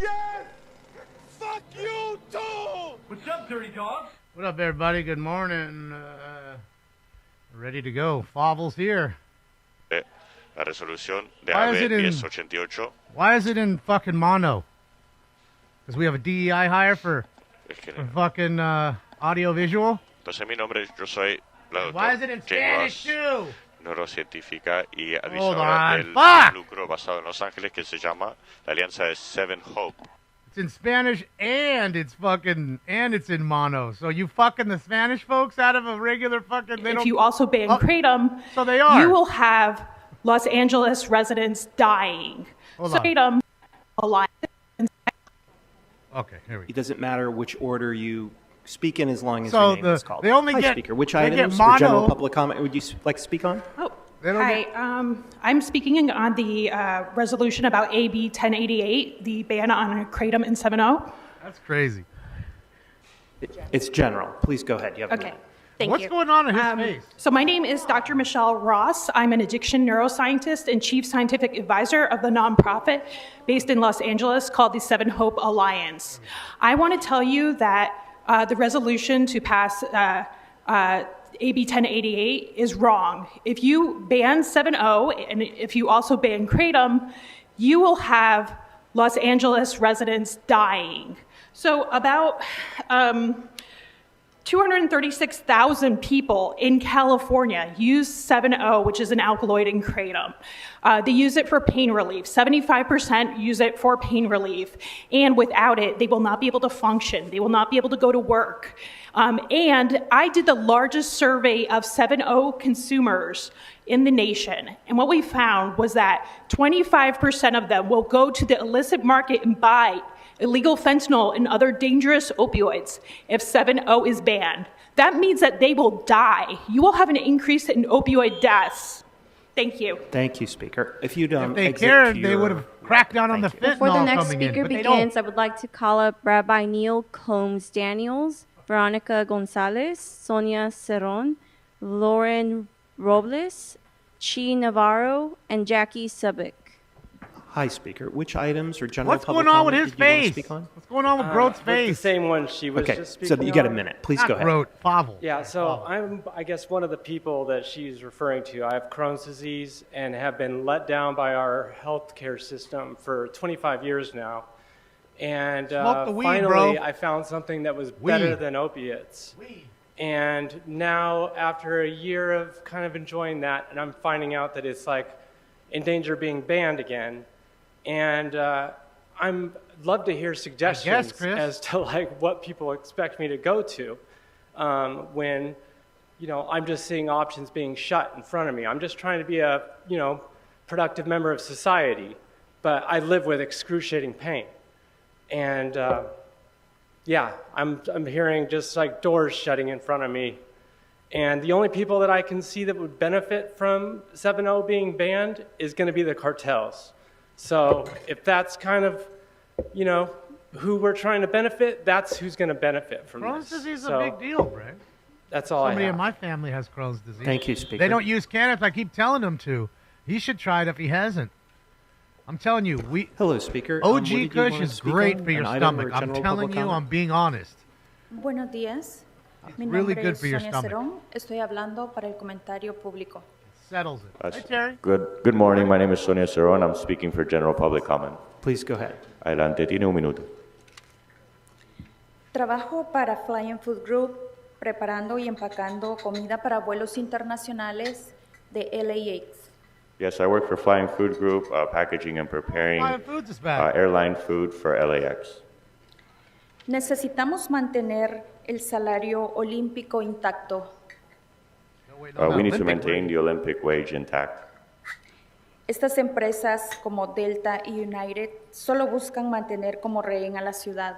Yes! Fuck you too! What's up, dirty dog? What up, everybody? Good morning. Ready to go. Fable's here. La resolución de Why AB is it in- 1088 Why is it in fucking mono? Because we have a DEI hire for es que fucking audio visual? entonces mi nombre, yo soy la Why is it in doctora Jane Spanish Ross, too? neurocientífica y Hold adicionadora on, del fuck! lucro basado en Los Ángeles que se llama la Alianza de Seven Hope. It's in Spanish and it's in mono. So you fucking the Spanish folks out of a regular fucking. If you also ban Kratom, so they are. you will have Los Angeles residents dying. Hold so on. Kratom Alliance. Okay, here we go. It doesn't matter which order you speak in as long as So your name is called. they only Hi, get- Speaker. Which they get items mono- or general public comment would you like to speak on? Oh, They don't hi. I'm speaking on the resolution about AB 1088, the ban on Kratom and 7-0. That's crazy. It's general. Please go ahead. You have a Okay. minute. Thank What's you. going on in his face? So my name is Dr. Michelle Ross. I'm an addiction neuroscientist and chief scientific advisor of the nonprofit based in Los Angeles called the Seven Hope Alliance. I want to tell you that the resolution to pass AB 1088 is wrong. If you ban 7-0 and if you also ban Kratom, you will have Los Angeles residents dying. So about 236,000 people in California use 7-0, which is an alkaloid in Kratom. They use it for pain relief. 75% use it for pain relief. And without it, they will not be able to function. They will not be able to go to work. And I did the largest survey of 7-0 consumers in the nation. And what we found was that 25% of them will go to the illicit market and buy illegal fentanyl and other dangerous opioids if 7-0 is banned. That means that they will die. You will have an increase in opioid deaths. Thank you. Thank you, Speaker. If you'd If they exit cared, to they your- would have cracked down on the Thank you. fentanyl Before the next coming in, speaker but they begins, don't. I would like to call up Rabbi Neil Combs Daniels, Veronica Gonzalez, Sonia Cerron, Lauren Robles, Chi Navarro, and Jackie Subic. Hi, Speaker. Which items or general What's public going on with comment his did you want to face? speak on? What's going on with Groat's The face? same one she was Okay, just so speaking you got a on. minute. Please Not go ahead. Groat, Pavel. Yeah, so I'm, I guess, one of the people that she's referring to. I have Crohn's disease and have been let down by our healthcare system for 25 years now. And Smoke the weed, finally, bro. I found something that was better Weed. than opiates. And now, after a year of kind of enjoying that, and I'm finding out that it's like in danger of being banned again. And I'm love to hear suggestions Chris. as to like what people expect me to go to when, you know, I'm just seeing options being shut in front of me. I'm just trying to be a, you know, productive member of society, but I live with excruciating pain. And yeah, I'm hearing just like doors shutting in front of me. And the only people that I can see that would benefit from 7-0 being banned is going to be the cartels. So if that's kind of, you know, who we're trying to benefit, that's who's going to benefit from Crohn's this. disease is So a big deal, Brett. that's all Somebody I in have. my family has Crohn's disease. Thank you, Speaker. They don't use cannabis. I keep telling them to. He should try it if he hasn't. I'm telling you, Hello, Speaker. OG what did you Kush want to is speak great on? for your An item or stomach. I'm general telling public you, comment? I'm being honest. Buenos días. Mi really nombre good es for your Sonia stomach. Cerón. Estoy hablando para el comentario público. Settles it. Hey, Terry. Good morning, my name is Sonia Cerón. I'm speaking for general public comment. Please go ahead. Adelante, tiene un minuto. Trabajo para Flying Food Group preparando y empacando comida para vuelos internacionales de LAX. Yes, I work for Flying Food Group, packaging and preparing Flying Foods is back. airline food for LAX. Necesitamos mantener el salario olímpico intacto. No, wait, no, We need to Olympic maintain rate. the Olympic wage intact. Estas empresas como Delta y United solo buscan mantener como rehén a la ciudad.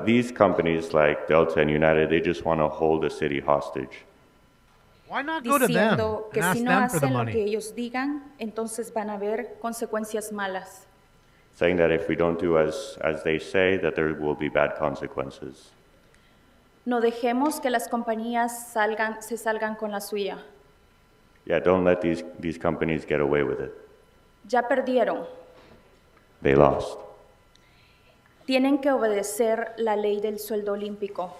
These companies like Delta and United, they just want to hold the city hostage. Why not go to them Diciendo and que ask si no them for the hacen lo que money? ellos digan, entonces van a haber consecuencias malas. Saying that if we don't do as they say, that there will be bad consequences. No dejemos que las compañías se salgan con la suya. Yeah, don't let these companies get away with it. Ya perdieron. They lost. Tienen que obedecer la ley del sueldo olímpico.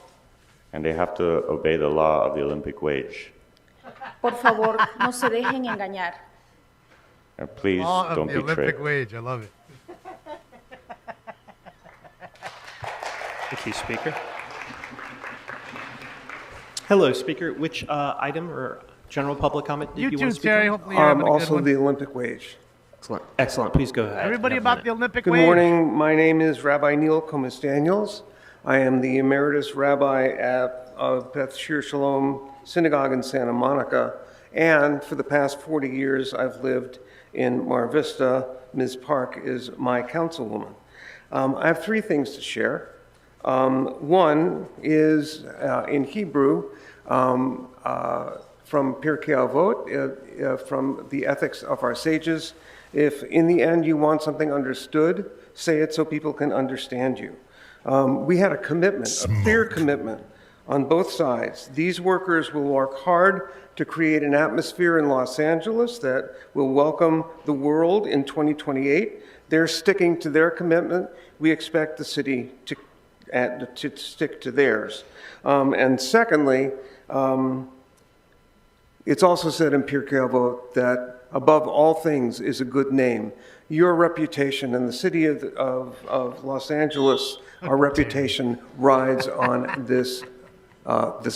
And they have to obey the law of the Olympic wage. Por favor, no se dejen engañar. And please Law of don't the be Olympic tricked. wage. I love it. Thank you, Speaker. Hello, Speaker. Which item or general public comment did You you too, want to speak Terry. on? Hopefully you're having a good Also one. the Olympic wage. Excellent. Excellent. Please go ahead. Everybody You have a about the minute. Olympic Good wage. morning. My name is Rabbi Neil Comas-Daniels. I am the Emeritus Rabbi of Beth Shir Shalom Synagogue in Santa Monica. And for the past 40 years, I've lived in Mar Vista. Ms. Park is my councilwoman. I have three things to share. One is in Hebrew, from Pirkei Avot, from the ethics of our sages. If in the end you want something understood, say it so people can understand you. We had a commitment, a clear commitment on both sides. These workers will work hard to create an atmosphere in Los Angeles that will welcome the world in 2028. They're sticking to their commitment. We expect the city to stick to theirs. And secondly, it's also said in Pirkei Avot that above all things is a good name. Your reputation in the city of Los Angeles, our reputation rides on this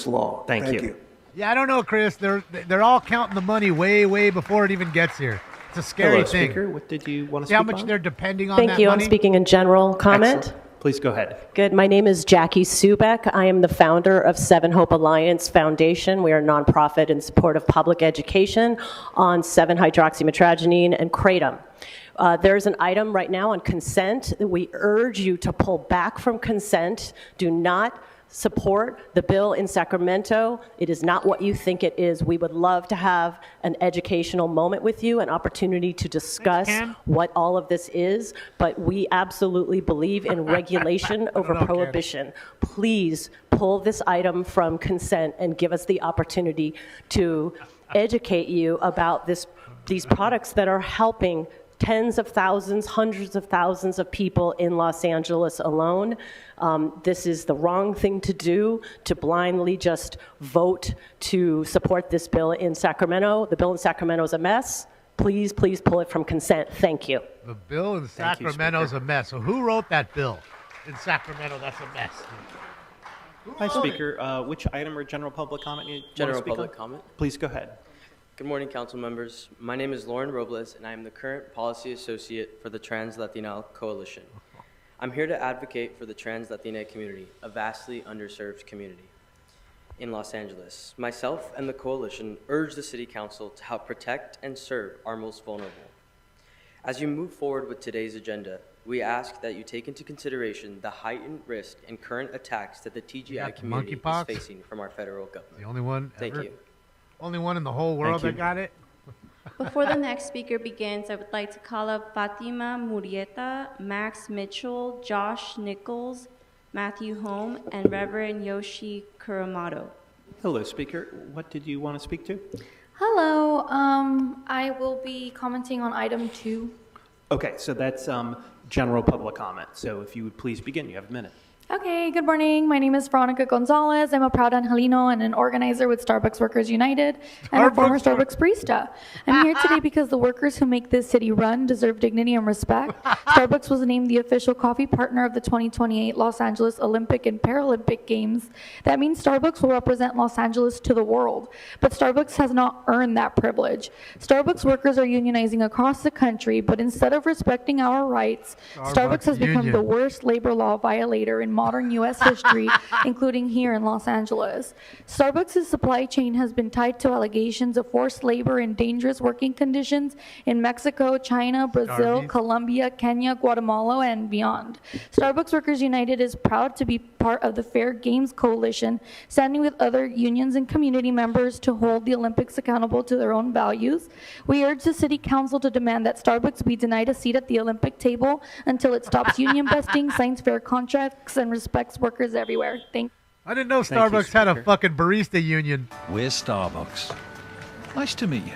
law. Thank you. Yeah, I don't know, Chris. They're all counting the money way before it even gets here. It's a scary Hello, thing. Speaker. What did you want to See speak how much on? they're depending on Thank that you. money? I'm speaking in general comment. Excellent. Please go ahead. Good. My name is Jackie Subek. I am the founder of Seven Hope Alliance Foundation. We are a nonprofit in support of public education on 7-hydroxymetragenine and kratom. There's an item right now on consent. We urge you to pull back from consent. Do not support the bill in Sacramento. It is not what you think it is. We would love to have an educational moment with you, an opportunity to discuss what all of this is, but we absolutely believe in regulation over prohibition. Please pull this item from consent and give us the opportunity to educate you about these products that are helping tens of thousands, hundreds of thousands of people in Los Angeles alone. This is the wrong thing to do, to blindly just vote to support this bill in Sacramento. The bill in Sacramento is a mess. Please, please pull it from consent. Thank you. The bill in Sacramento is a mess. So who wrote that bill in Sacramento? That's a mess. Hi, Speaker. Which item or general public comment you want to General speak public on? comment. Please go ahead. Good morning, council members. My name is Lauren Robles, and I am the current policy associate for the Trans Latina Coalition. I'm here to advocate for the Trans Latina community, a vastly underserved community in Los Angeles. Myself and the coalition urge the City Council to help protect and serve our most vulnerable. As you move forward with today's agenda, we ask that you take into consideration the heightened risk and current attacks that the TGI community is monkeypox? facing from our federal government. The only one Thank ever? you. Only one in the whole world that got it? Before the next speaker begins, I would like to call up Fatima Murieta, Max Mitchell, Josh Nichols, Matthew Holm, and Reverend Yoshi Kuramoto. Hello, Speaker. What did you want to speak to? Hello. I will be commenting on item 2. Okay, so that's general public comment. So if you would please begin, you have a minute. Okay, good morning. My name is Veronica Gonzalez. I'm a proud Angelino and an organizer with Starbucks Workers United and a former Starbucks barista. I'm here today because the workers who make this city run deserve dignity and respect. Starbucks was named the official coffee partner of the 2028 Los Angeles Olympic and Paralympic Games. That means Starbucks will represent Los Angeles to the world, but Starbucks has not earned that privilege. Starbucks workers are unionizing across the country, but instead of respecting our rights, Starbucks has become the worst labor law violator in modern U.S. history, including here in Los Angeles. Starbucks' supply chain has been tied to allegations of forced labor and dangerous working conditions in Mexico, China, Brazil, Colombia, Kenya, Guatemala, and beyond. Starbucks Workers United is proud to be part of the Fair Games Coalition, standing with other unions and community members to hold the Olympics accountable to their own values. We urge the City Council to demand that Starbucks be denied a seat at the Olympic table until it stops union busting, signs fair contracts, and respects workers everywhere. I didn't know Starbucks had a fucking barista union. We're Starbucks. Nice to meet you.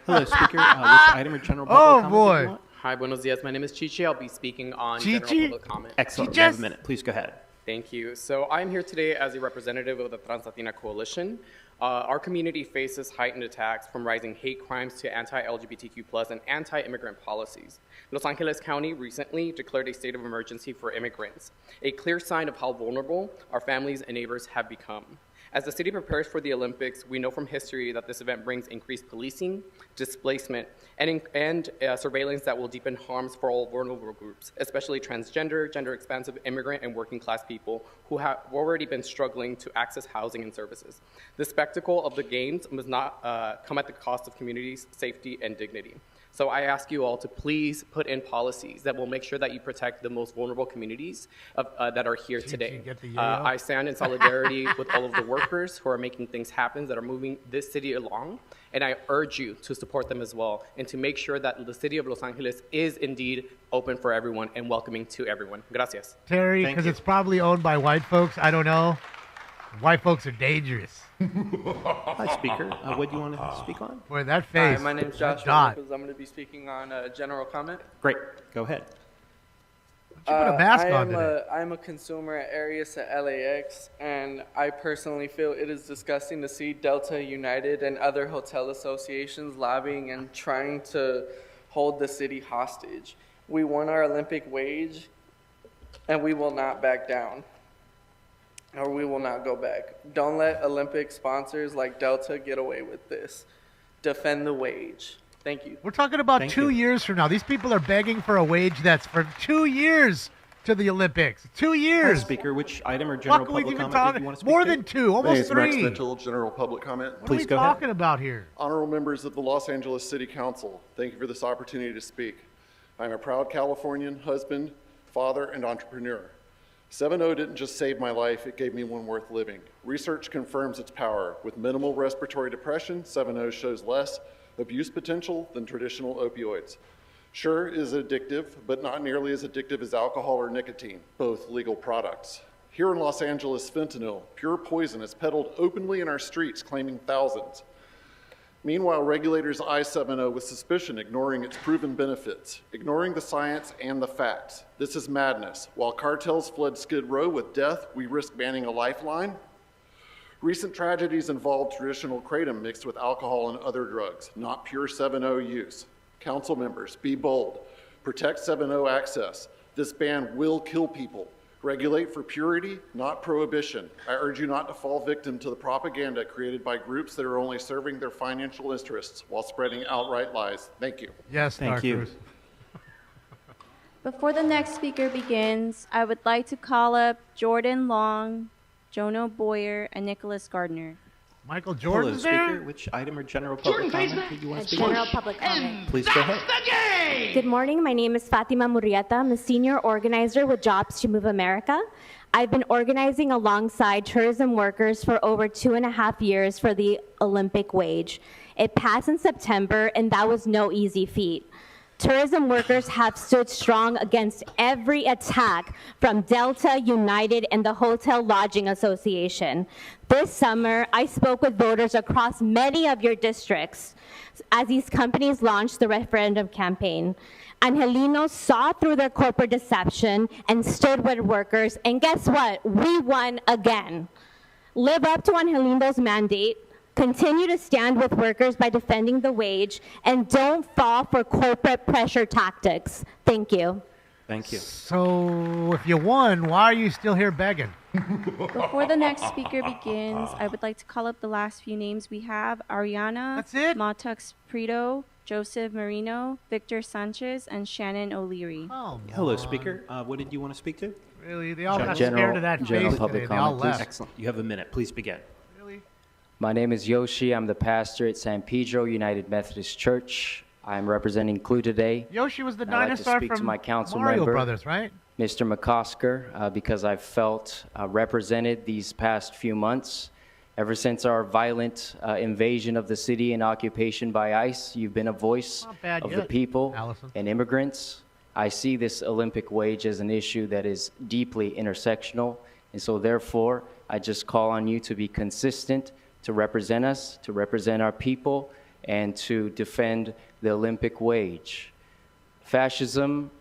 Hello, Speaker. Which item or general public comment did you want? Hi, buenos dias. My name is Chichi. I'll be speaking on Chichi? general public comment. Excellent. You have a minute. Please go ahead. Thank you. So I'm here today as a representative of the Trans-Latina Coalition. Our community faces heightened attacks from rising hate crimes to anti-LGBTQ+ and anti-immigrant policies. Los Angeles County recently declared a state of emergency for immigrants, a clear sign of how vulnerable our families and neighbors have become. As the city prepares for the Olympics, we know from history that this event brings increased policing, displacement, and surveillance that will deepen harms for all vulnerable groups, especially transgender, gender-expansive immigrant, and working-class people who have already been struggling to access housing and services. The spectacle of the games must not come at the cost of communities' safety and dignity. So I ask you all to please put in policies that will make sure that you protect the most vulnerable communities that are here today. I stand in solidarity with all of the workers who are making things happen, that are moving this city along, and I urge you to support them as well, and to make sure that the city of Los Angeles is indeed open for everyone and welcoming to everyone. Gracias. Terry, because it's probably owned by white folks. I don't know. White folks are dangerous. Hi, Speaker. What do you want to speak on? Boy, that face. Hi, my name is Josh. I'm going to be speaking on general comment. Great. Go ahead. You put a mask on today. I'm a consumer at Arius at LAX, and I personally feel it is disgusting to see Delta United and other hotel associations lobbying and trying to hold the city hostage. We won our Olympic wage, and we will not back down, or we will not go back. Don't let Olympic sponsors like Delta get away with this. Defend the wage. Thank you. We're talking about 2 years from now. These people are begging for a wage that's for 2 years to the Olympics. 2 years. Hi, Speaker, which item or general public comment did you want to speak More to? than two, almost My name is Max three. Mitchell, general public comment. What are we talking about here? Honorable members of the Los Angeles City Council, thank you for this opportunity to speak. I'm a proud Californian, husband, father, and entrepreneur. 7-0 didn't just save my life, it gave me one worth living. Research confirms its power. With minimal respiratory depression, 7-0 shows less abuse potential than traditional opioids. Sure, it is addictive, but not nearly as addictive as alcohol or nicotine, both legal products. Here in Los Angeles, fentanyl, pure poison, is peddled openly in our streets, claiming thousands. Meanwhile, regulators eye 7-0 with suspicion, ignoring its proven benefits, ignoring the science and the facts. This is madness. While cartels flood Skid Row with death, we risk banning a lifeline. Recent tragedies involved traditional kratom mixed with alcohol and other drugs, not pure 7-0 use. Council members, be bold. Protect 7-0 access. This ban will kill people. Regulate for purity, not prohibition. I urge you not to fall victim to the propaganda created by groups that are only serving their financial interests while spreading outright lies. Thank you. Yes, thank you. Before the next speaker begins, I would like to call up Jordan Long, Jono Boyer, and Nicholas Gardner. Michael Hello, Jordan's Speaker. there? Which item or general public comment did you want to speak on? General public comment. Please go ahead. Good morning. My name is Fatima Murrieta. I'm a senior organizer with Jobs to Move America. I've been organizing alongside tourism workers for over 2.5 years for the Olympic wage. It passed in September, and that was no easy feat. Tourism workers have stood strong against every attack from Delta, United, and the Hotel Lodging Association. This summer, I spoke with voters across many of your districts as these companies launched the referendum campaign. Angelinos saw through their corporate deception and stood with workers, and guess what? We won again. Live up to Angelino's mandate. Continue to stand with workers by defending the wage, and don't fall for corporate pressure tactics. Thank you. Thank you. So, if you won, why are you still here begging? Before the next speaker begins, I would like to call up the last few names we have. Ariana, Matux Prito, Joseph Marino, Victor Sanchez, and Shannon O'Leary. Oh, Hello, Speaker. What did you want to speak to? Really? They all got scared of that face today. They all left. Excellent. You have a minute. Please begin. My name is Yoshi. I'm the pastor at San Pedro United Methodist Church. I'm representing Clue today. Yoshi was the I'd like to dinosaur speak from to my council Mario member, Brothers, right? Mr. McCosker, because I've felt represented these past few months. Ever since our violent invasion of the city and occupation by ICE, you've been a voice of the people and immigrants. I see this Olympic wage as an issue that is deeply intersectional, and so therefore, I just call on you to be consistent, to represent us, to represent our people, and to defend the Olympic wage. Fascism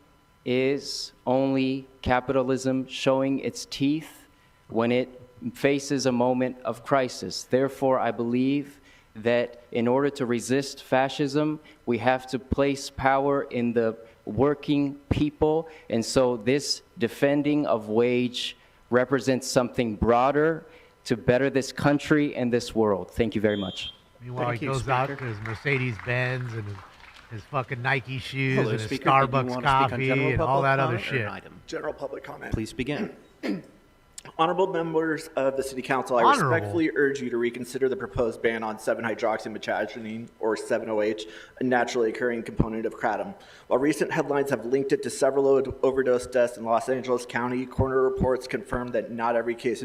is only capitalism showing its teeth when it faces a moment of crisis. Therefore, I believe that in order to resist fascism, we have to place power in the working people. And so this defending of wage represents something broader to better this country and this world. Thank you very much. Meanwhile, Thank he you, goes out Speaker. to his Mercedes-Benz and his fucking Nike shoes Hello, and his Speaker. Did you Starbucks want to speak on coffee general and all public that other comment or shit. an item? General public comment. Please begin. Honorable members of the City Council, I Honorable. respectfully urge you to reconsider the proposed ban on 7-hydroxymetragynine, or 7-OH, a naturally occurring component of kratom. While recent headlines have linked it to several overdose deaths in Los Angeles County, coroner reports confirm that every case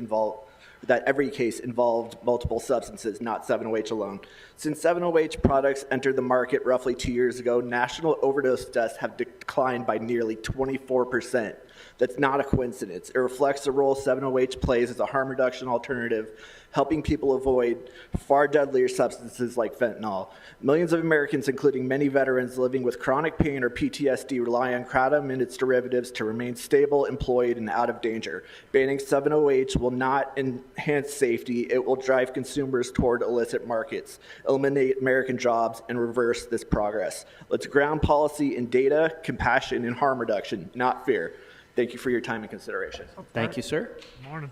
involved multiple substances, not 7-OH alone. Since 7-OH products entered the market roughly 2 years ago, national overdose deaths have declined by nearly 24%. That's not a coincidence. It reflects the role 7-OH plays as a harm reduction alternative, helping people avoid far deadlier substances like fentanyl. Millions of Americans, including many veterans living with chronic pain or PTSD, rely on kratom and its derivatives to remain stable, employed, and out of danger. Banning 7-OH will not enhance safety. It will drive consumers toward illicit markets, eliminate American jobs, and reverse this progress. Let's ground policy in data, compassion, and harm reduction, not fear. Thank you for your time and consideration. Thank you, sir. Morning.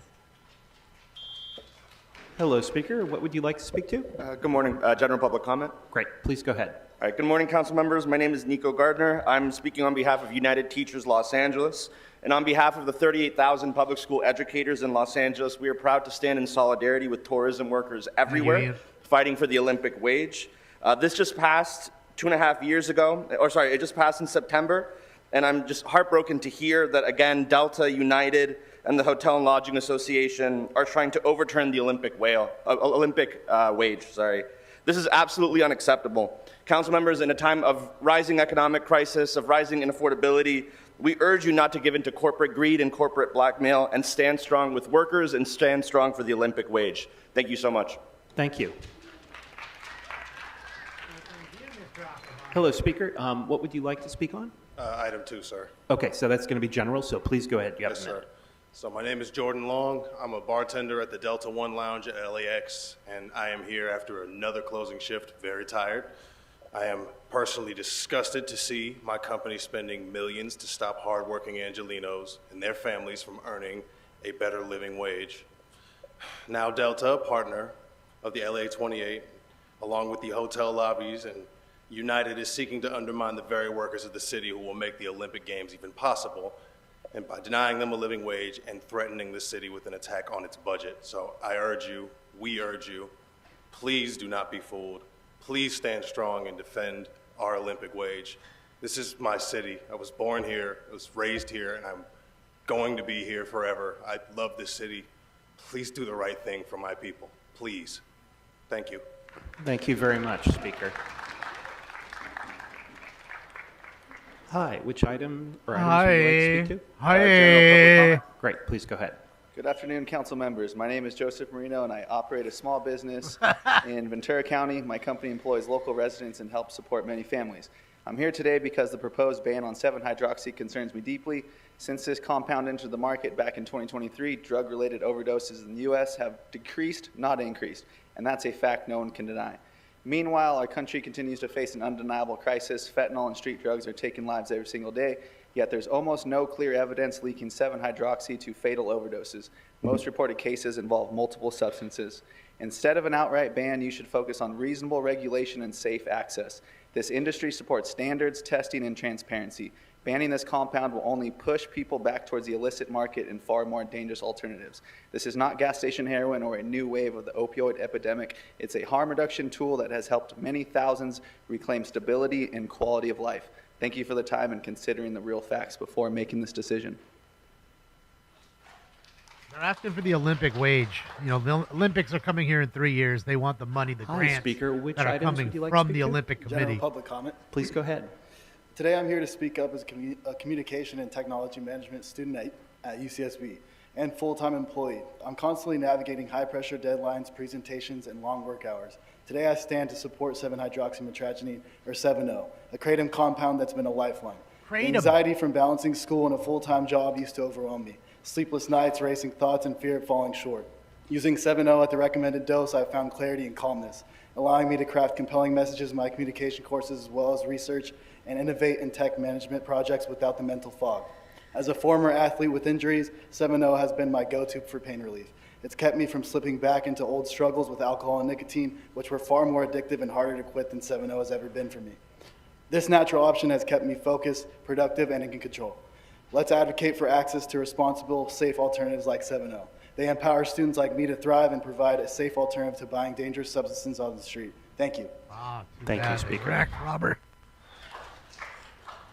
Hello, Speaker. What would you like to speak to? Good morning. General public comment. Great. Please go ahead. All right. Good morning, council members. My name is Nico Gardner. I'm speaking on behalf of United Teachers Los Angeles. And on behalf of the 38,000 public school educators in Los Angeles, we are proud to stand in solidarity with tourism workers everywhere fighting for the Olympic wage. This just passed 2.5 years ago, it just passed in September. And I'm just heartbroken to hear that, again, Delta, United, and the Hotel and Lodging Association are trying to overturn the Olympic wage. This is absolutely unacceptable. Council members, in a time of rising economic crisis, of rising inaffordability, we urge you not to give in to corporate greed and corporate blackmail and stand strong with workers and stand strong for the Olympic wage. Thank you so much. Thank you. Hello, Speaker. What would you like to speak on? Item 2, sir. Okay, so that's going to be general, so please go ahead. You have Yes, a minute. sir. So my name is Jordan Long. I'm a bartender at the Delta One Lounge at LAX, and I am here after another closing shift, very tired. I am personally disgusted to see my company spending millions to stop hardworking Angelenos and their families from earning a better living wage. Now Delta, a partner of the LA 28, along with the hotel lobbies and United, is seeking to undermine the very workers of the city who will make the Olympic Games even possible, and by denying them a living wage and threatening the city with an attack on its budget. So I urge you, we urge you, please do not be fooled. Please stand strong and defend our Olympic wage. This is my city. I was born here, I was raised here, and I'm going to be here forever. I love this city. Please do the right thing for my people. Please. Thank you. Thank you very much, Speaker. Hi, which item or items would you like to speak to? Hi. Great, please go ahead. Good afternoon, council members. My name is Joseph Marino, and I operate a small business in Ventura County. My company employs local residents and helps support many families. I'm here today because the proposed ban on 7-hydroxy concerns me deeply. Since this compound entered the market back in 2023, drug-related overdoses in the U.S. have decreased, not increased, and that's a fact no one can deny. Meanwhile, our country continues to face an undeniable crisis. Fentanyl and street drugs are taking lives every single day, yet there's almost no clear evidence linking 7-hydroxy to fatal overdoses. Most reported cases involve multiple substances. Instead of an outright ban, you should focus on reasonable regulation and safe access. This industry supports standards, testing, and transparency. Banning this compound will only push people back towards the illicit market and far more dangerous alternatives. This is not gas station heroin or a new wave of the opioid epidemic. It's a harm reduction tool that has helped many thousands reclaim stability and quality of life. Thank you for the time and considering the real facts before making this decision. They're asking for the Olympic wage. You know, the Olympics are coming here in 3 years. They want the money, the Hi, grants Speaker. Which that are items coming would you like to from speak the to? Olympic General Committee. public comment. Please go ahead. Today I'm here to speak up as a communication and technology management student at UCSB and full-time employee. I'm constantly navigating high-pressure deadlines, presentations, and long work hours. Today I stand to support 7-hydroxymetragynine, or 7-O, a kratom compound that's been a lifeline. Kratom. Anxiety from balancing school and a full-time job used to overwhelm me. Sleepless nights, racing thoughts, and fear of falling short. Using 7.0 at the recommended dose, I found clarity and calmness, allowing me to craft compelling messages in my communication courses as well as research and innovate in tech management projects without the mental fog. As a former athlete with injuries, 7.0 has been my go-to for pain relief. It's kept me from slipping back into old struggles with alcohol and nicotine, which were far more addictive and harder to quit than 7.0 has ever been for me. This natural option has kept me focused, productive, and in control. Let's advocate for access to responsible, safe alternatives like 7.0. They empower students like me to thrive and provide a safe alternative to buying dangerous substances on the street. Thank you. Thank you, Speaker. Correct, Robert.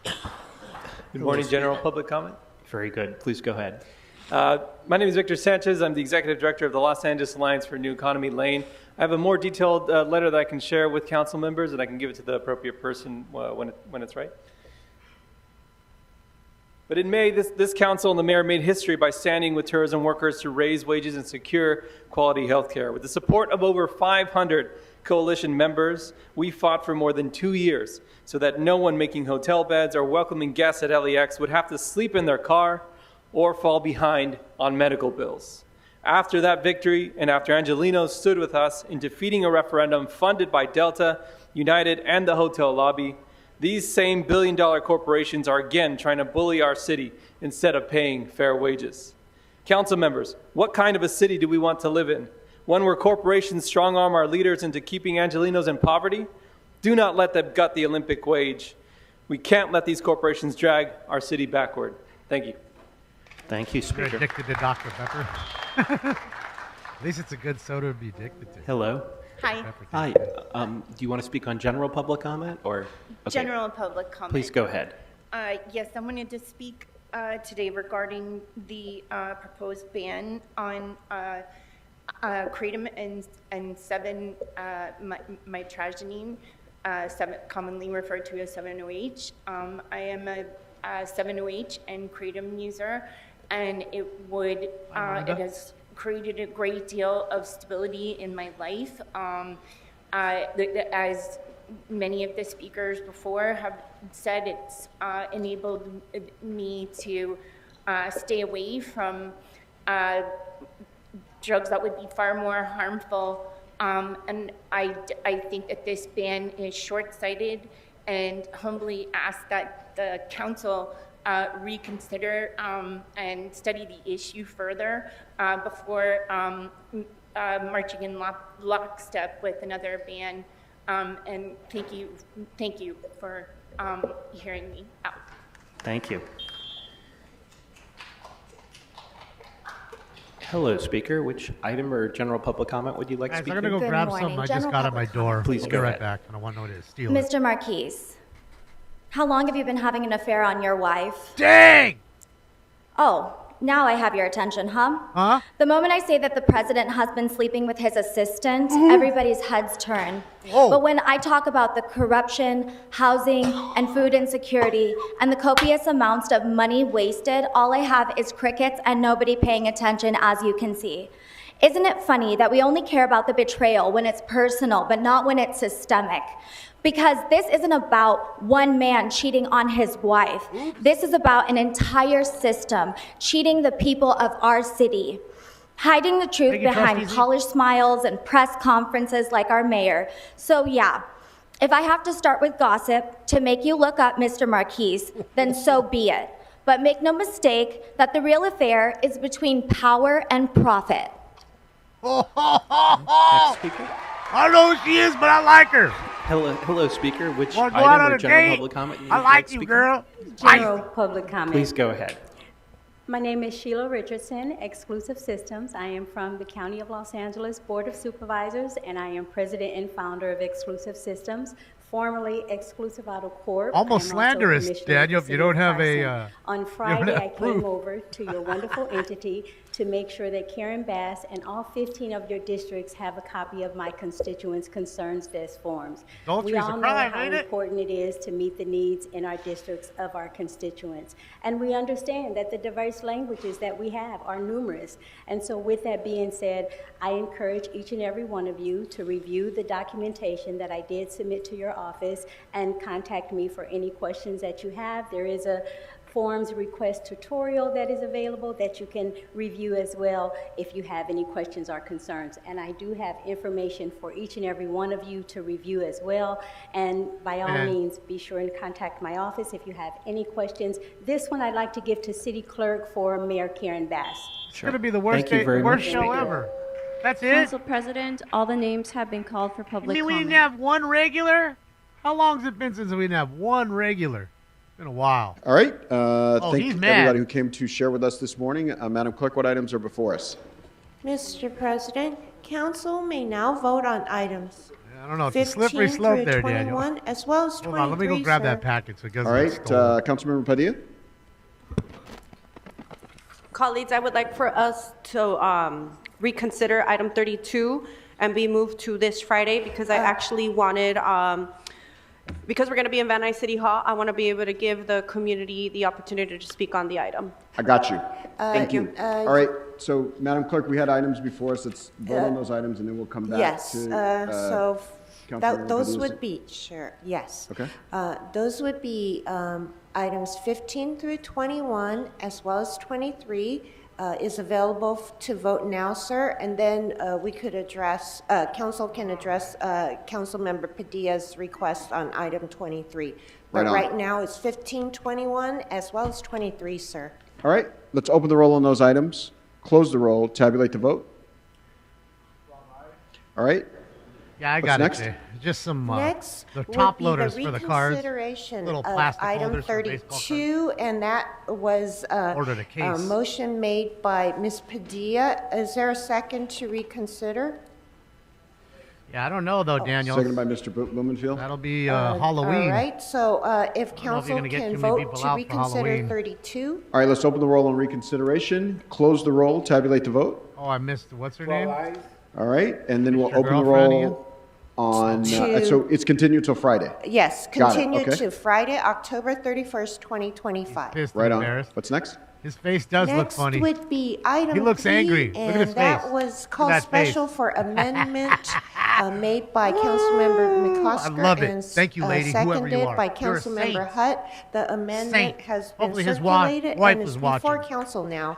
Good morning, general public comment. Very good. Please go ahead. My name is Victor Sanchez. I'm the executive director of the Los Angeles Alliance for New Economy Lane. I have a more detailed letter that I can share with council members, and I can give it to the appropriate person when it's right. But in May, this council and the mayor made history by standing with tourism workers to raise wages and secure quality health care. With the support of over 500 coalition members, we fought for more than 2 years so that no one making hotel beds or welcoming guests at LAX would have to sleep in their car or fall behind on medical bills. After that victory, and after Angelino stood with us in defeating a referendum funded by Delta, United, and the hotel lobby, these same billion-dollar corporations are again trying to bully our city instead of paying fair wages. Council members, what kind of a city do we want to live in? One where corporations strong-arm our leaders into keeping Angelinos in poverty? Do not let them gut the Olympic wage. We can't let these corporations drag our city backward. Thank you. Thank you, Speaker. You're addicted to Dr. Pepper. At least it's a good soda to be addicted to. Hello. Hi. Hi. Do you want to speak on general public comment or? Okay. General public comment. Please go ahead. Yes, I wanted to speak today regarding the proposed ban on kratom and 7-mitragynine, commonly referred to as 7-OH. I am a 7-OH and kratom user, and it has created a great deal of stability in my life. As many of the speakers before have said, it's enabled me to stay away from drugs that would be far more harmful. And I think that this ban is short-sighted, and humbly ask that the council reconsider and study the issue further before marching in lockstep with another ban. And thank you for hearing me out. Thank you. Hello, Speaker. Which item or general public comment would you like to speak I'm going to go grab something I just got at my door. Please I'll go be right ahead. back. I don't want no one to steal it. Mr. Marquise, how long have you been having an affair on your wife? Dang! Oh, now I have your attention, huh? Huh? The moment I say that the president has been sleeping with his assistant, everybody's heads turn. Whoa. But when I talk about the corruption, housing, and food insecurity, and the copious amounts of money wasted, all I have is crickets and nobody paying attention, as you can see. Isn't it funny that we only care about the betrayal when it's personal, but not when it's systemic? Because this isn't about one man cheating on his wife. This is about an entire system cheating the people of our city, hiding the truth behind polished smiles and press conferences like our mayor. So yeah, if I have to start with gossip to make you look up Mr. Marquise, then so be it. But make no mistake that the real affair is between power and profit. Next speaker. I don't know who she is, but I like her. Hello, Speaker. Which Wanna go out item on or a general date? public comment? I like you, girl. General public comment. Please go ahead. My name is Sheila Richardson, Exclusive Systems. I am from the County of Los Angeles Board of Supervisors, and I am president and founder of Exclusive Systems, formerly Exclusive Auto Corp. Almost I am also slanderous, commissioner of Daniel, the if you don't city of have a, Carson. On you don't Friday, have I proof. came over to your wonderful entity to make sure that Karen Bass and all 15 of your districts have a copy of my constituents' concerns desk forms. Adultery We is a all know crime, how ain't it? important it is to meet the needs in our districts of our constituents. And we understand that the diverse languages that we have are numerous. And so with that being said, I encourage each and every one of you to review the documentation that I did submit to your office and contact me for any questions that you have. There is a forms request tutorial that is available that you can review as well if you have any questions or concerns. And I do have information for each and every one of you to review as well. And by all means, be sure and contact my office if you have any questions. This one I'd like to give to City Clerk for Mayor Karen Bass. It's going to be the worst, Thank you very worst much, show Speaker. ever. That's it? Council President, all the names have been called for You public mean we comment. didn't have one regular? How long has it been since we didn't have one regular? It's been a while. All right. he's Thank mad. everybody who came to share with us this morning. Madam Clerk, what items are before us? Mr. President, council may now vote on items I don't know. It's a slippery 15 slope through there, Daniel. 21, as well as 23, Hold on. Let me go grab sir. that package so it doesn't All get right. stolen. Councilmember Padilla? Colleagues, I would like for us to reconsider item 32 and be moved to this Friday because I actually wanted, because we're going to be in Van Nuys City Hall, I want to be able to give the community the opportunity to speak on the item. I got you. Thank you. All right. So, Madam Clerk, we had items before us. Let's vote on those items, and then we'll come back Yes, to so Councilmember those Padilla's- would be, sure, yes. Okay. Those would be items 15 through 21, as well as 23 is available to vote now, sir. And then we could address, council can address Councilmember Padilla's request on item 23. But Right on. right now it's 15, 21, as well as 23, sir. All right. Let's open the roll on those items. Close the roll. Tabulate the vote. All right. Yeah, I What's got next? it there. Just some Next the would top be loaders the for the cars. reconsideration Little of plastic item holders for baseball 32, and that was Ordered a a case. motion made by Ms. Padilla. Is there a second to reconsider? Yeah, I don't know though, Daniel. Seconded by Mr. Blumenfield. That'll be Halloween. All right, so if I don't know if council you're gonna get can too many vote people to out for reconsider Halloween. 32. All right. Let's open the roll on reconsideration. Close the roll. Tabulate the vote. Oh, I missed. What's her name? All right. And then we'll Your open the girlfriend again? roll on. To- So it's continued till Friday. Yes, Got it, continue okay. to Friday, October 31st, 2025. Pissed Right and on. embarrassed. What's next? His face does look Next funny. would be item He looks 3, angry. Look at and his that face. was Look called at that face. special for amendment made by Councilmember McCosker. I love it. and Thank you, lady, whoever you seconded are. by You're a Councilmember saint. Hutt. The amendment Saint. has been Hopefully his circulated wife and is is before watching. council now.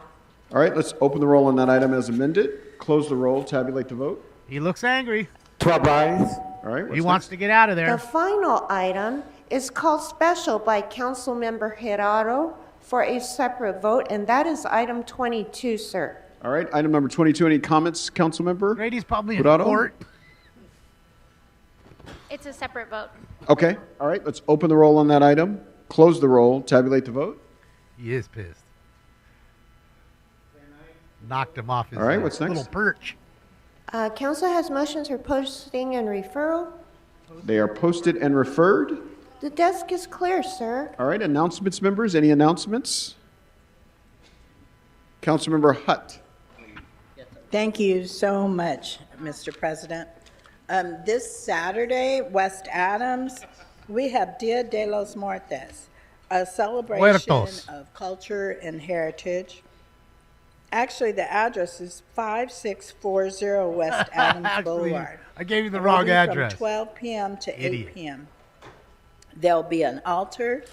All right. Let's open the roll on that item as amended. Close the roll. Tabulate the vote. He looks angry. 12 ayes. All right. He wants to get out of The there. final item is called special by Councilmember Gerardo for a separate vote, and that is item 22, sir. All right. Item number 22. Any comments, council member? Grady's probably in Hurtado? court. It's a separate vote. Okay. All right. Let's open the roll on that item. Close the roll. Tabulate the vote. He is pissed. Knocked him off his All right, what's next? little perch. Council has motions for posting and referral. They are posted and referred. The desk is clear, sir. All right. Announcements, members. Any announcements? Councilmember Hutt. Thank you so much, Mr. President. This Saturday, West Adams, we have Dia de los Muertos, a celebration Muertos. of culture and heritage. Actually, the address is 5640 West Adams Actually, Boulevard. I gave you the It will wrong be address. From 12 p.m. to Idiot. 8 p.m. There'll be an altar,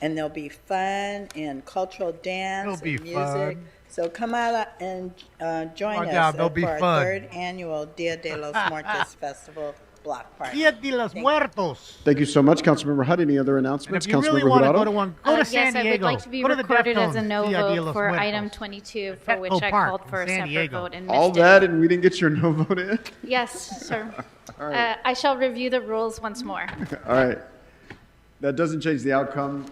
and there'll be fun and cultural dance It'll be and music. fun. So come out and join Come on us down, there'll be for our fun. third annual Dia de los Muertos Festival block party. Dia de los Muertos. Thank you so much, Councilmember Hutt. Any other announcements? And if you really Councilmember want to Hurtado? go to one, go to San Yes, I Diego. would like to be Go to the recorded as a Deftones. no Dia de vote los for Muertos. item 22, for Petco which I Park called for in a San separate Diego. vote and All missed it. that, and we didn't get your no vote in? Yes, sir. All right. I shall review the rules once more. All right. That doesn't change the outcome.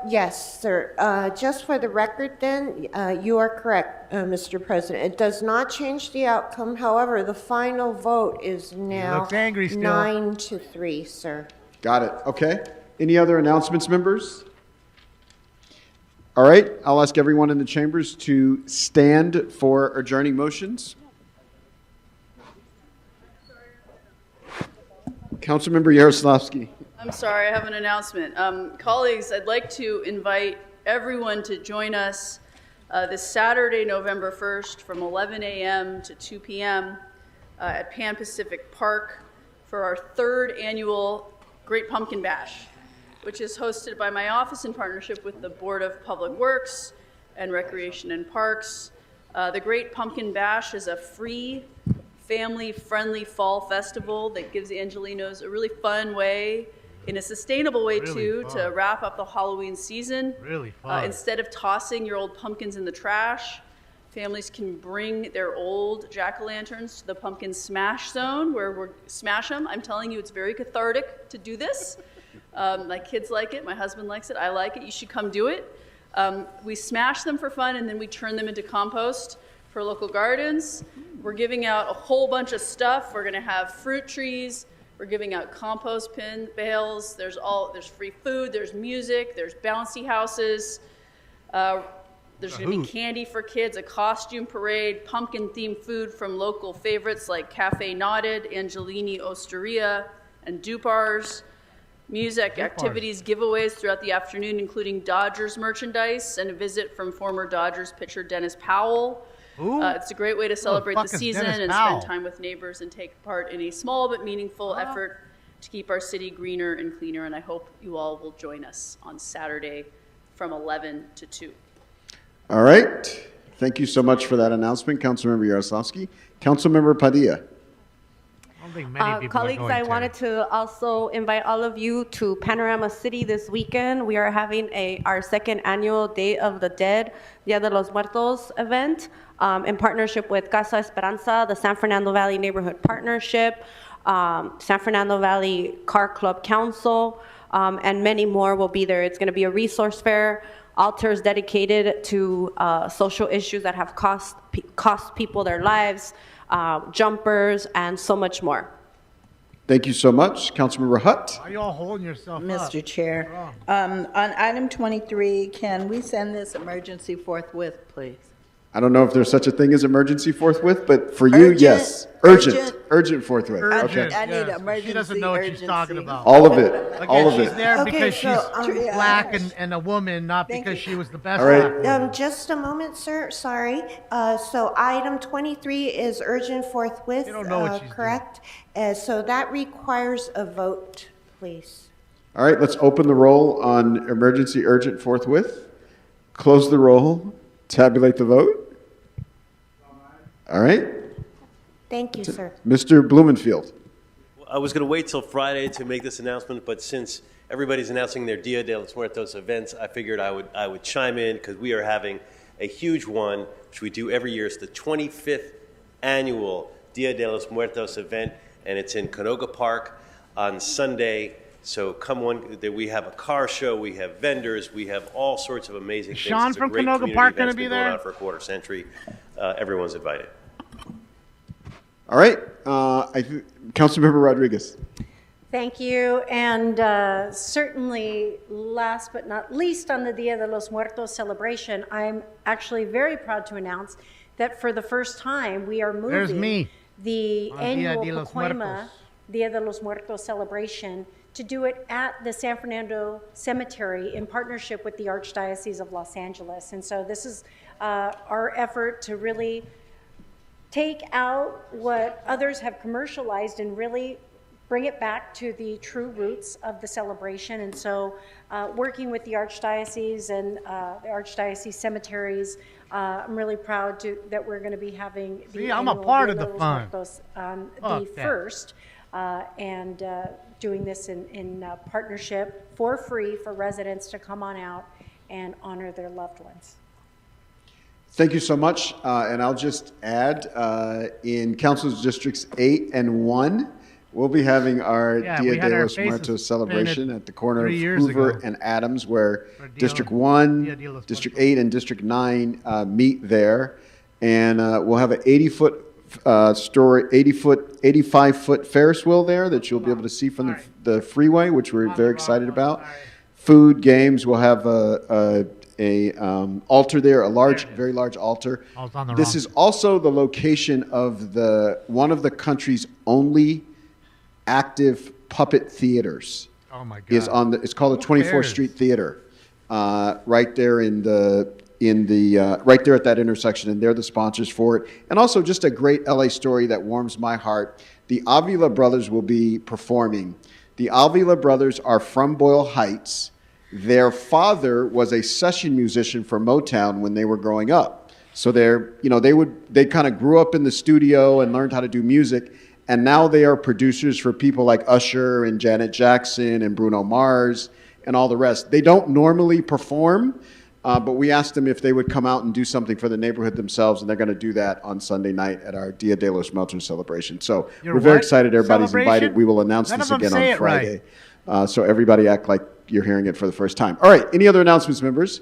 Yes, sir. Just for the record then, you are correct, Mr. President. It does not change the outcome. However, the final vote is now looks angry still. 9-3, sir. Got it. Okay. Any other announcements, members? All right, I'll ask everyone in the chambers to stand for adjourning motions. Councilmember Yaroslavsky. I'm sorry, I have an announcement. Colleagues, I'd like to invite everyone to join us this Saturday, November 1st from 11 a.m. to 2 p.m. At Pan Pacific Park for our third annual Great Pumpkin Bash, which is hosted by my office in partnership with the Board of Public Works and Recreation and Parks. The Great Pumpkin Bash is a free, family-friendly fall festival that gives Angelenos a really fun way, in a sustainable way too, to wrap up the Halloween season. Really fun. Instead of tossing your old pumpkins in the trash, families can bring their old jack-o'-lanterns to the pumpkin smash zone where we smash them. I'm telling you, it's very cathartic to do this. My kids like it, my husband likes it, I like it. You should come do it. We smash them for fun, and then we turn them into compost for local gardens. We're giving out a whole bunch of stuff. We're gonna have fruit trees. We're giving out compost bin bales. There's free food, there's music, there's bouncy houses. There's gonna be candy for kids, a costume parade, pumpkin-themed food from local favorites like Cafe Knotted, Angelini Osteria, and Dupar's. Music, activities, giveaways throughout the afternoon, including Dodgers merchandise and a visit from former Dodgers pitcher Dennis Powell. It's a great way to celebrate the season and spend time with neighbors and take part in a small but meaningful effort to keep our city greener and cleaner. And I hope you all will join us on Saturday from 11 to 2. All right. Thank you so much for that announcement, Councilmember Yaroslavsky. Councilmember Padilla. Colleagues, I wanted to also invite all of you to Panorama City this weekend. We are having our second annual Day of the Dead, Dia de los Muertos event in partnership with Casa Esperanza, the San Fernando Valley Neighborhood Partnership, San Fernando Valley Car Club Council, and many more will be there. It's going to be a resource fair, altars dedicated to social issues that have cost people their lives, jumpers, and so much more. Thank you so much. Councilmember Hutt. Why are you all holding yourself up? Mr. Chair, on item 23, can we send this emergency forthwith, please? I don't know if there's such a thing as emergency forthwith, but for you, yes. Urgent forthwith. Okay. I need emergency. She doesn't know what she's talking about. All of it. Again, All of she's it. there because she's so, black and a woman, not because she was the best. All right. black. Just a moment, sir. Sorry. So item 23 is urgent forthwith, You don't know what she's correct? So that requires a vote, please. All right, let's open the roll on emergency urgent forthwith. Close the roll. Tabulate the vote. All right. Thank you, sir. Mr. Blumenfield. I was going to wait till Friday to make this announcement, but since everybody's announcing their Dia de los Muertos events, I figured I would chime in because we are having a huge one, which we do every year. It's the 25th annual Dia de los Muertos event, and it's in Canoga Park on Sunday. So come on, we have a car show, we have vendors, we have all sorts of amazing things. Sean It's a from great Canoga community Park event. gonna It's been be going there? on for a quarter century. Everyone's invited. All right. Councilmember Rodriguez. Thank you. And certainly, last but not least, on the Dia de los Muertos celebration, I'm actually very proud to announce that for the first time, we are There's moving me the on Dia annual de los Pacoima Muertos. Dia de los Muertos celebration to do it at the San Fernando Cemetery in partnership with the Archdiocese of Los Angeles. And so this is our effort to really take out what others have commercialized and really bring it back to the true roots of the celebration. And so working with the Archdiocese and the Archdiocese cemeteries, I'm really proud that we're going to be having the See, I'm a annual part Dia of de the los fun. Muertos on Fuck the that. 1st, and doing this in partnership for free for residents to come on out and honor their loved ones. Thank you so much. And I'll just add, in Council's Districts 8 and 1, we'll be having our Yeah, Dia we had de our los faces Muertos celebration painted at the corner of 3 years Hoover ago. and Adams, where For Dia- District 1, Dia de los District 8, and District 9 meet there. And we'll have an 80-foot story, 85-foot Ferris wheel there that you'll be able to see from the freeway, which we're very excited about. Food, games. We'll have a altar there, a large, very large altar. Oh, it's on the This wrong- is also the location of one of the country's only active puppet theaters. Oh my God! It's called the Who 24th cares? Street Theater, right there right there at that intersection, and they're the sponsors for it. And also, just a great LA story that warms my heart. The Avila brothers will be performing. The Avila brothers are from Boyle Heights. Their father was a session musician for Motown when they were growing up. So they kind of grew up in the studio and learned how to do music. And now they are producers for people like Usher and Janet Jackson and Bruno Mars and all the rest. They don't normally perform, but we asked them if they would come out and do something for the neighborhood themselves, and they're going to do that on Sunday night at our Dia de los Muertos celebration. So we're very excited. Everybody's invited. We will announce None this of them again say on it right. Friday. So everybody act like you're hearing it for the first time. All right. Any other announcements, members?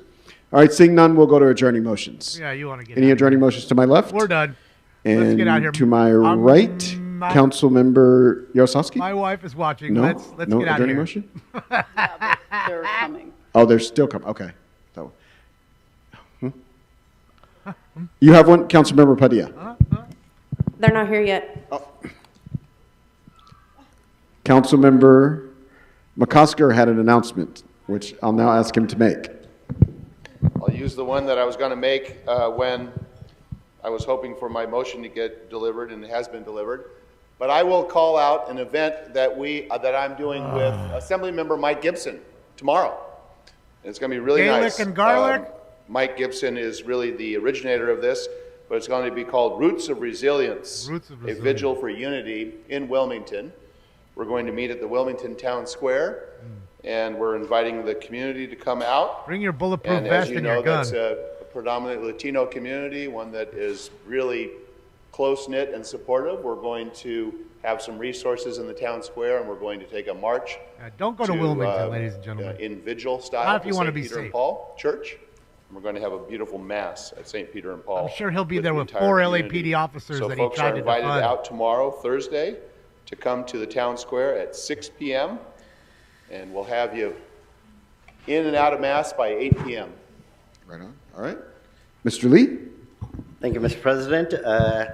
All right. Seeing none, we'll go to adjourning motions. Yeah, you want to get Any adjourning motions to my left? We're done. And Let's get out here. to my right, Councilmember Yaroslavsky? My wife is watching. No? Let's No get out of adjourning here. motion? They're coming. Oh, they're still coming. Okay. So, you have one, Councilmember Padilla. They're not here yet. Councilmember McCosker had an announcement, which I'll now ask him to make. I'll use the one that I was going to make when I was hoping for my motion to get delivered, and it has been delivered. But I will call out an event that I'm doing with Assemblymember Mike Gibson tomorrow. And it's going to be really Gaelic nice. and garlic? Mike Gibson is really the originator of this, but it's going to be called Roots of Resilience, a vigil for unity in Wilmington. We're going to meet at the Wilmington Town Square, and we're inviting the community to come out. Bring your bulletproof And vest as you and know, your gun. that's a predominantly Latino community, one that is really close-knit and supportive. We're going to have some resources in the town square, and we're going to take a march. Don't go to Wilmington, ladies and gentlemen. In vigil style Not if you to wanna St. be Peter safe. and Paul Church. And we're going to have a beautiful mass at St. Peter and Paul. I'm sure he'll be with there the with entire 4 community. LAPD officers So that he folks tried are to invited defund. out tomorrow, Thursday, to come to the town square at 6 p.m. And we'll have you in and out of mass by 8 p.m. Right on. All right. Mr. Lee? Thank you, Mr. President.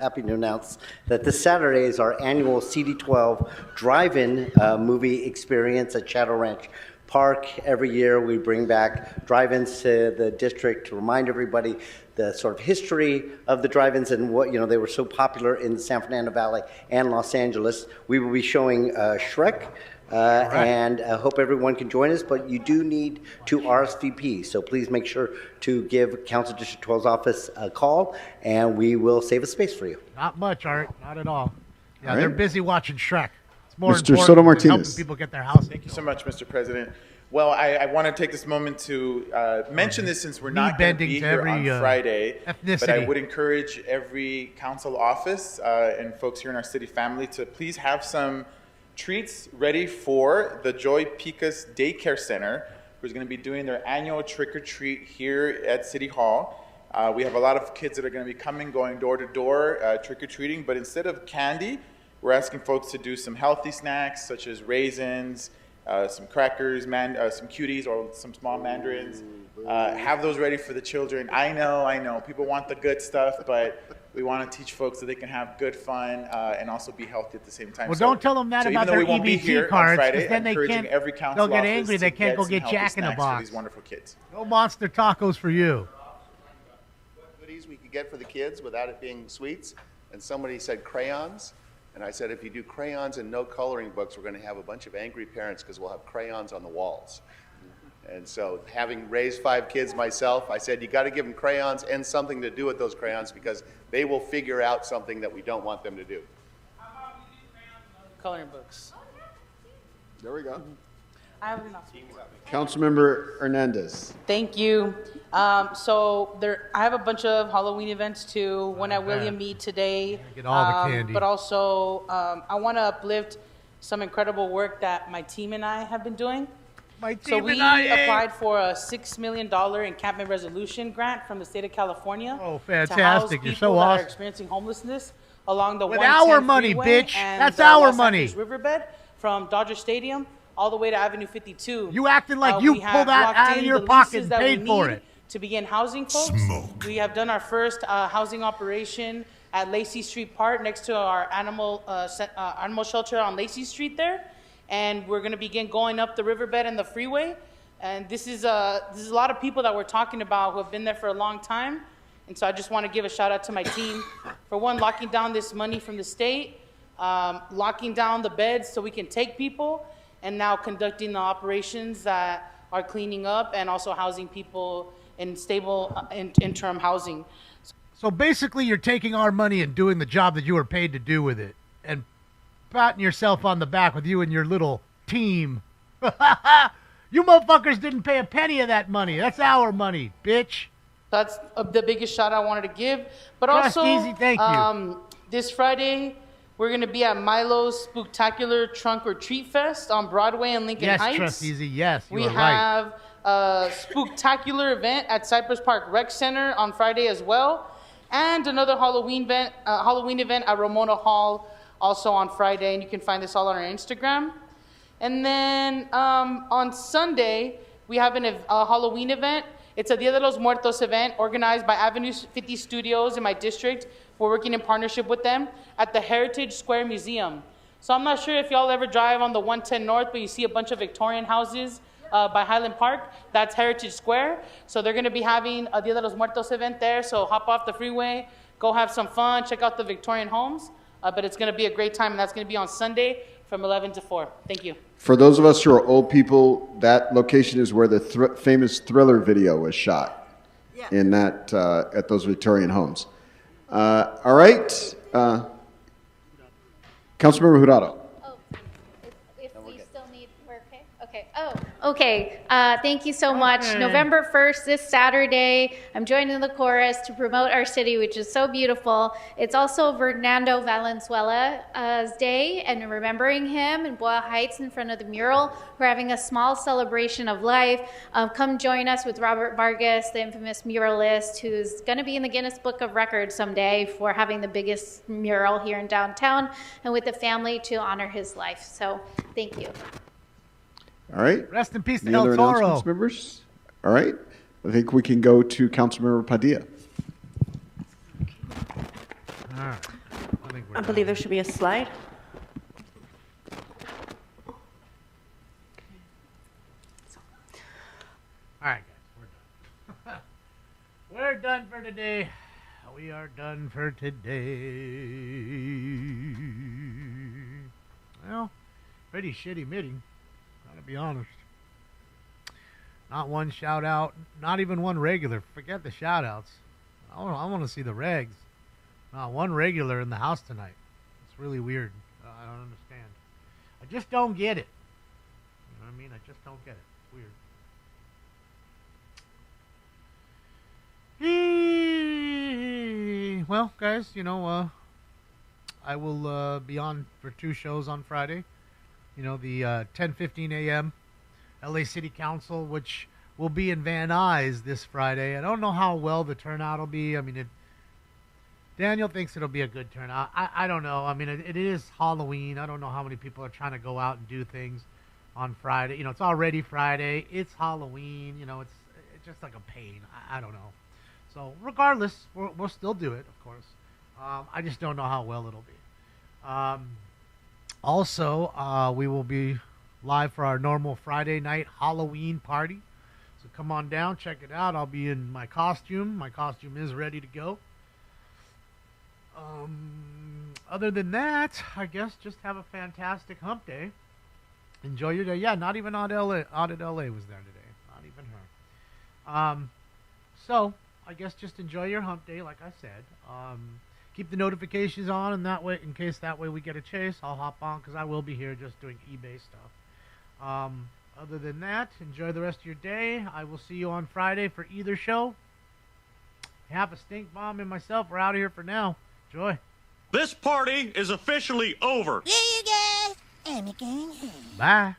Happy to announce that this Saturday is our annual CD12 drive-in movie experience at Shadow Ranch Park. Every year we bring back drive-ins to the district to remind everybody the sort of history of the drive-ins and what, they were so popular in the San Fernando Valley and Los Angeles. We will be showing Shrek. And I hope everyone can join us, but you do need to RSVP. So please make sure to give Council District 12's office a call, and we will save a space for you. Not much, Art. Not at all. Yeah, All they're right. busy watching Shrek. It's more Mr. important Soto than Martinez. helping people get their house. Thank you so much, Mr. President. Well, I want to take this moment to mention this since we're not going to Knee-bending be to here every, on Friday. ethnicity. But I would encourage every council office and folks here in our city family to please have some treats ready for the Joy Picas Daycare Center, who's going to be doing their annual trick-or-treat here at City Hall. We have a lot of kids that are going to be going door to door, trick-or-treating, but instead of candy, we're asking folks to do some healthy snacks such as raisins, some crackers, some cuties, or some small mandarins. Have those ready for the children. I know, people want the good stuff, but we want to teach folks that they can have good fun and also be healthy at the same time. Well, So- don't tell them that so about even though their we won't be here EBT on cards, Friday, because then they encouraging can't. every council They'll get office angry. to They can't go some get healthy Jack in the snacks for Box. these wonderful kids. No monster tacos for you. Goodies we could get for the kids without it being sweets. And somebody said crayons. And I said, if you do crayons and no coloring books, we're going to have a bunch of angry parents because we'll have crayons on the walls. And so, having raised 5 kids myself, I said, you got to give them crayons and something to do with those crayons because they will figure out something that we don't want them to do. Coloring books. There we go. I have enough. Councilmember Hernandez. Thank you. So I have a bunch of Halloween events too. One at William Mead today. Get all the candy. But also, I want to uplift some incredible work that my team and I have been doing. So we applied for a $6 million encampment resolution grant from the state of California. Oh, To house fantastic. You're so people that are awesome. experiencing homelessness along the With 110 our money, freeway bitch. and That's the our Los money. Angeles riverbed from Dodger Stadium all the way to Avenue 52. You acting like you We have pulled that locked out of in your the pocket leases and that we paid for need it. to begin housing folks. We have done our first housing operation at Lacey Street Park next to our animal shelter on Lacey Street there. And we're going to begin going up the riverbed and the freeway. And this is a lot of people that we're talking about who have been there for a long time. And so I just want to give a shout out to my team for one, locking down this money from the state, locking down the beds so we can take people, and now conducting the operations that are cleaning up and also housing people in stable interim housing. So basically, you're taking our money and doing the job that you were paid to do with it, and patting yourself on the back with you and your little team. You motherfuckers didn't pay a penny of that money. That's our money, bitch. That's the biggest shout I wanted to give. But Trust also, easy, thank you. This Friday, we're going to be at Milo's Spooktacular Trunk or Treat Fest on Broadway and Lincoln Heights. Yes, Trust easy, yes, you We are right. have a Spooktacular event at Cypress Park Rec Center on Friday as well, and another Halloween event at Ramona Hall also on Friday, and you can find this all on our Instagram. And then on Sunday, we have a Halloween event. It's a Dia de los Muertos event organized by Avenue 50 Studios in my district. We're working in partnership with them at the Heritage Square Museum. So I'm not sure if y'all ever drive on the 110 North, but you see a bunch of Victorian houses by Highland Park. That's Heritage Square. So they're going to be having a Dia de los Muertos event there. So hop off the freeway, go have some fun, check out the Victorian homes. But it's going to be a great time, and that's going to be on Sunday from 11 to 4. Thank you. For those of us who are old people, that location is where the famous Thriller video was shot. In that at those Victorian homes. All right, Councilmember Jurado. If we still need, we're okay? Okay. Oh, okay. Thank you so much. November 1st, this Saturday, I'm joining the chorus to promote our city, which is so beautiful. It's also Fernando Valenzuela's day, and remembering him in Boyle Heights in front of the mural. We're having a small celebration of life. Come join us with Robert Vargas, the infamous muralist, who's going to be in the Guinness Book of Records someday for having the biggest mural here in downtown, and with the family to honor his life. So thank you. All right. Rest in peace to Any El other Toro. announcements, members? All right. I think we can go to Councilmember Padilla. All right. I believe there should be a slide. All right, guys, we're done. We're done for today. We are done for today. Well, pretty shitty meeting, gotta be honest. Not one shout out, not even one regular. Forget the shout outs. I want to see the regs. Not one regular in the house tonight. It's really weird. I don't understand. I just don't get it. You know what I mean? I just don't get it. It's weird. Well, guys, you know, I will be on for 2 shows on Friday. You know, the 10:15 a.m. LA City Council, which will be in Van Nuys this Friday. I don't know how well the turnout will be. I mean, Daniel thinks it'll be a good turnout. I don't know. I mean, it is Halloween. I don't know how many people are trying to go out and do things on Friday. You know, it's already Friday. It's Halloween. You know, it's just like a pain. I don't know. So regardless, we'll still do it, of course. I just don't know how well it'll be. Also, we will be live for our normal Friday night Halloween party. So come on down, check it out. I'll be in my costume. My costume is ready to go. Other than that, I guess just have a fantastic hump day. Enjoy your day. Yeah, not even Audit LA was there today. Not even her. So I guess just enjoy your hump day, like I said. Keep the notifications on, and that way, in case that way we get a chase, I'll hop on because I will be here just doing eBay stuff. Other than that, enjoy the rest of your day. I will see you on Friday for either show. Have a stink bomb and myself. We're out of here for now. Enjoy. This party is officially over. Bye.